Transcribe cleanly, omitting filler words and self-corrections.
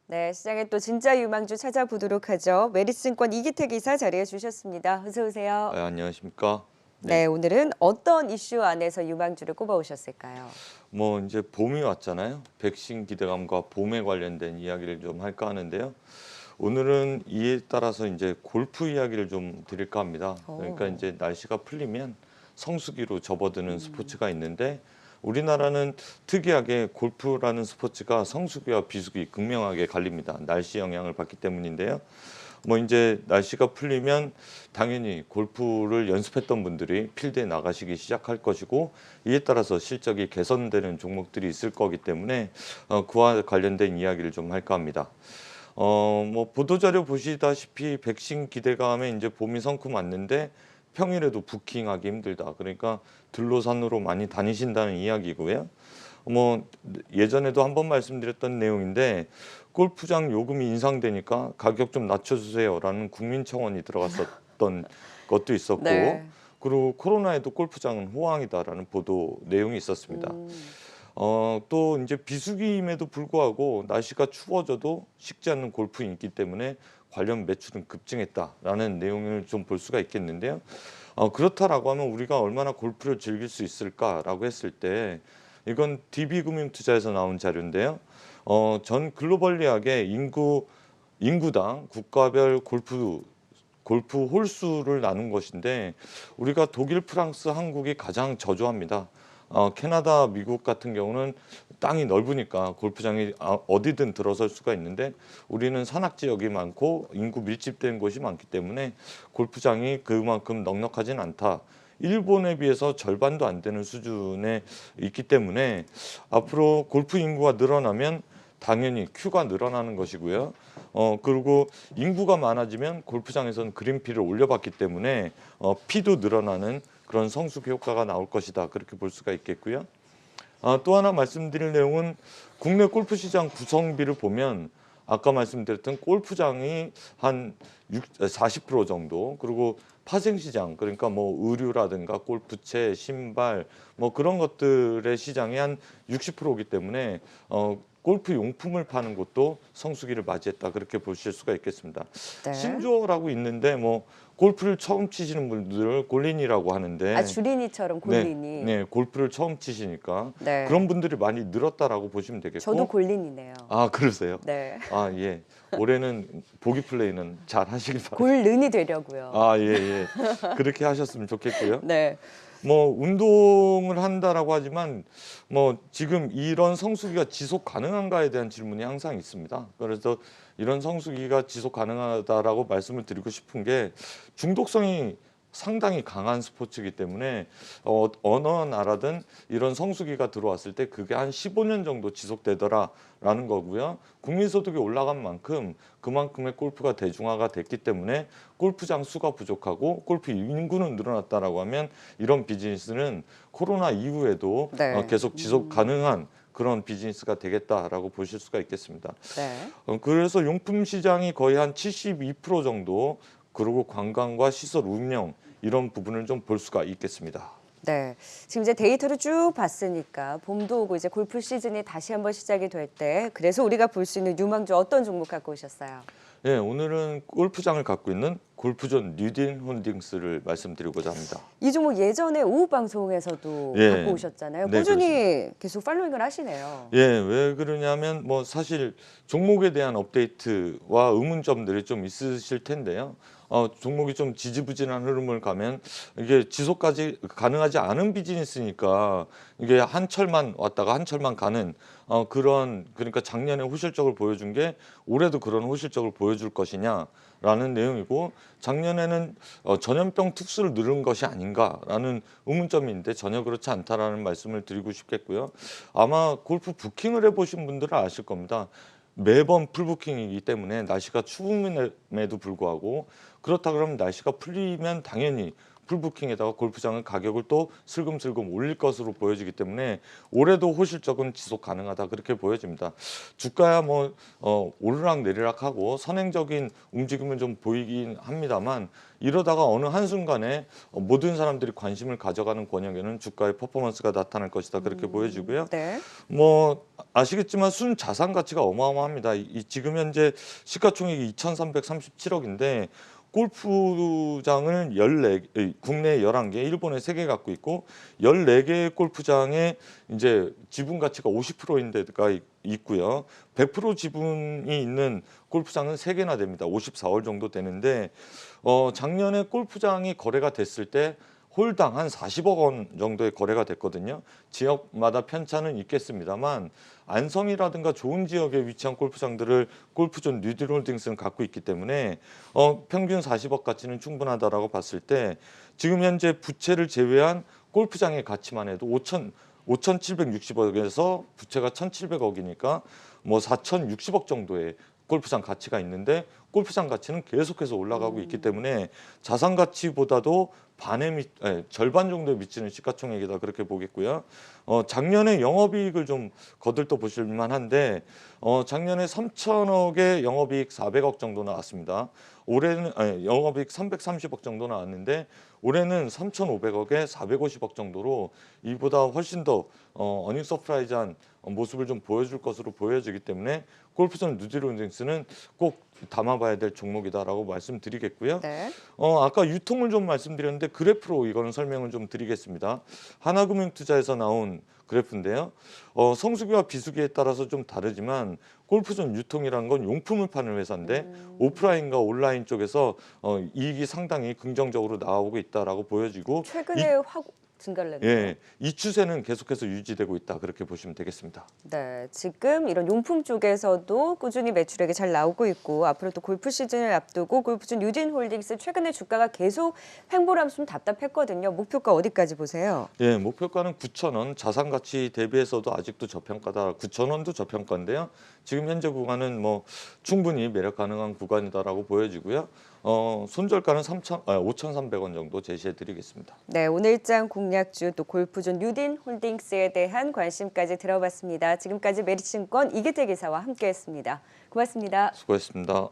네, 시장에 또 진짜 유망주 찾아보도록 하죠. 메리츠증권 이기태 기사 자리해 주셨습니다. 어서 오세요. 안녕하십니까? 네. 네, 오늘은 어떤 이슈 안에서 유망주를 꼽아 오셨을까요? 뭐 이제 봄이 왔잖아요. 백신 기대감과 봄에 관련된 이야기를 좀 할까 하는데요. 오늘은 이에 따라서 이제 골프 이야기를 좀 드릴까 합니다. 그러니까 오. 이제 날씨가 풀리면 성수기로 접어드는 스포츠가 있는데 우리나라는 특이하게 골프라는 스포츠가 성수기와 비수기 극명하게 갈립니다. 날씨 영향을 받기 때문인데요. 뭐 이제 날씨가 풀리면 당연히 골프를 연습했던 분들이 필드에 나가시기 시작할 것이고 이에 따라서 실적이 개선되는 종목들이 있을 거기 때문에 그와 관련된 이야기를 좀 할까 합니다. 뭐 보도자료 보시다시피 백신 기대감에 이제 봄이 성큼 왔는데 평일에도 부킹하기 힘들다. 그러니까 들로산으로 많이 다니신다는 이야기고요. 뭐 예전에도 한번 말씀드렸던 내용인데 골프장 요금이 인상되니까 가격 좀 낮춰주세요라는 국민청원이 들어갔었던 것도 있었고 네. 그리고 코로나에도 골프장은 호황이다라는 보도 내용이 있었습니다. 음. 또 이제 비수기임에도 불구하고 날씨가 추워져도 식지 않는 골프 인기 때문에 관련 매출은 급증했다라는 내용을 좀 볼 수가 있겠는데요. 그렇다라고 하면 우리가 얼마나 골프를 즐길 수 있을까라고 했을 때 이건 DB금융투자에서 나온 자료인데요. 전 글로벌리하게 인구당 국가별 골프 홀수를 나눈 것인데 우리가 독일, 프랑스, 한국이 가장 저조합니다. 캐나다, 미국 같은 경우는 땅이 넓으니까 골프장이 어디든 들어설 수가 있는데 우리는 산악 지역이 많고 인구 밀집된 곳이 많기 때문에 골프장이 그만큼 넉넉하진 않다. 일본에 비해서 절반도 안 되는 수준에 있기 때문에 앞으로 골프 인구가 늘어나면 당연히 큐가 늘어나는 것이고요. 그리고 인구가 많아지면 골프장에서는 그린피를 올려봤기 때문에 피도 늘어나는 그런 성수기 효과가 나올 것이다. 그렇게 볼 수가 있겠고요. 또 하나 말씀드릴 내용은 국내 골프 시장 구성비를 보면 아까 말씀드렸던 골프장이 한 40% 정도 그리고 파생시장 그러니까 뭐 의류라든가 골프채, 신발 뭐 그런 것들의 시장이 한 60%이기 때문에 골프 용품을 파는 곳도 성수기를 맞이했다 그렇게 보실 수가 있겠습니다. 네. 신조어라고 있는데 뭐 골프를 처음 치시는 분들을 골린이라고 아, 하는데 주린이처럼 네, 골린이. 네, 골프를 처음 치시니까 그런 네. 분들이 많이 늘었다라고 보시면 저도 되겠고, 골린이네요. 그러세요? 네. 예. 올해는 보기 플레이는 잘 하시길 바랍니다. 골른이 되려고요. 예, 예. 그렇게 하셨으면 좋겠고요. 네. 뭐 운동을 한다라고 하지만 뭐 지금 이런 성수기가 지속 가능한가에 대한 질문이 항상 있습니다. 그래서 이런 성수기가 지속 가능하다라고 말씀을 드리고 싶은 게 중독성이 상당히 강한 스포츠이기 때문에 어느 나라든 이런 성수기가 들어왔을 때 그게 한 15년 정도 지속되더라라는 거고요. 국민소득이 올라간 만큼 그만큼의 골프가 대중화가 됐기 때문에 골프장 수가 부족하고 골프 인구는 늘어났다라고 하면 이런 비즈니스는 코로나 이후에도 네. 계속 지속 가능한 그런 비즈니스가 되겠다라고 보실 수가 있겠습니다. 네. 그래서 용품 시장이 거의 한 72% 정도 그리고 관광과 시설 운영 이런 부분을 좀 볼 수가 있겠습니다. 네. 지금 이제 데이터를 쭉 봤으니까 봄도 오고 이제 골프 시즌이 다시 한번 시작이 될 때 그래서 우리가 볼 수 있는 유망주 어떤 종목 갖고 오셨어요? 네, 오늘은 골프장을 갖고 있는 골프존 뉴딘 홀딩스를 말씀드리고자 합니다. 이 종목 예전에 오후 방송에서도 예. 갖고 오셨잖아요. 네, 꾸준히 계속 팔로잉을 하시네요. 예, 왜 그러냐면 뭐 사실 종목에 대한 업데이트와 의문점들이 좀 있으실 텐데요. 종목이 좀 지지부진한 흐름을 가면 이게 지속까지 가능하지 않은 비즈니스니까 이게 한 철만 왔다가 한 철만 가는 그런 그러니까 작년에 호실적을 보여준 게 올해도 그런 호실적을 보여줄 것이냐라는 내용이고 작년에는 전염병 특수를 누른 것이 아닌가라는 의문점인데 전혀 그렇지 않다라는 말씀을 드리고 싶겠고요. 아마 골프 부킹을 해보신 분들은 아실 겁니다. 매번 풀부킹이기 때문에 날씨가 추움에도 불구하고 그렇다 그러면 날씨가 풀리면 당연히 풀부킹에다가 골프장은 가격을 또 슬금슬금 올릴 것으로 보여지기 때문에 올해도 호실적은 지속 가능하다 그렇게 보여집니다. 주가야 뭐 오르락 내리락하고 선행적인 움직임은 좀 보이긴 합니다만 이러다가 어느 한순간에 모든 사람들이 관심을 가져가는 권역에는 주가의 퍼포먼스가 나타날 것이다 그렇게 보여지고요. 네. 뭐 아시겠지만 순 자산 가치가 어마어마합니다. 지금 현재 시가총액이 2,337억인데 골프장을 14개, 국내 11개, 일본에 3개 갖고 있고 14개의 골프장에 이제 지분 가치가 50%인데가 있고요. 100% 지분이 있는 골프장은 3개나 됩니다. 54월 정도 되는데 작년에 골프장이 거래가 됐을 때 홀당 한 40억 원 정도의 거래가 됐거든요. 지역마다 편차는 있겠습니다만 안성이라든가 좋은 지역에 위치한 골프장들을 골프존 뉴딜홀딩스는 갖고 있기 때문에 평균 40억 가치는 충분하다라고 봤을 때 지금 현재 부채를 제외한 골프장의 가치만 해도 5,760억에서 부채가 1,700억이니까 뭐 4,060억 정도의 골프장 가치가 있는데 골프장 가치는 계속해서 올라가고 있기 때문에 자산 가치보다도 절반 정도에 미치는 시가총액이다 그렇게 보겠고요. 작년에 영업이익을 좀 거들떠 보실 만한데 작년에 3천억에 영업이익 400억 정도 나왔습니다. 올해는 영업이익 330억 정도 나왔는데 올해는 3,500억에 450억 정도로 이보다 훨씬 더 어닝 서프라이즈한 모습을 좀 보여줄 것으로 보여지기 때문에 골프존 뉴딜홀딩스는 꼭 담아봐야 될 종목이다라고 말씀드리겠고요. 네. 아까 유통을 좀 말씀드렸는데 그래프로 이거는 설명을 좀 드리겠습니다. 하나금융투자에서 나온 그래프인데요. 성수기와 비수기에 따라서 좀 다르지만 골프존 유통이라는 건 용품을 파는 회사인데 오프라인과 온라인 쪽에서 이익이 상당히 긍정적으로 나오고 있다라고 보여지고 최근에 확 증가를 했네요. 예, 이 추세는 계속해서 유지되고 있다 그렇게 보시면 되겠습니다. 네, 지금 이런 용품 쪽에서도 꾸준히 매출액이 잘 나오고 있고 앞으로 또 골프 시즌을 앞두고 골프존 뉴딘홀딩스 최근에 주가가 계속 횡보라면서 좀 답답했거든요. 목표가 어디까지 보세요? 예, 목표가는 9,000원, 자산 가치 대비해서도 아직도 저평가다. 9,000원도 저평가인데요. 지금 현재 구간은 뭐 충분히 매력 가능한 구간이다라고 보여지고요. 손절가는 5,300원 정도 제시해 드리겠습니다. 네, 오늘장 공략주 또 골프존 뉴딘홀딩스에 대한 관심까지 들어봤습니다. 지금까지 메리츠증권 이기태 기사와 함께했습니다. 고맙습니다. 수고했습니다.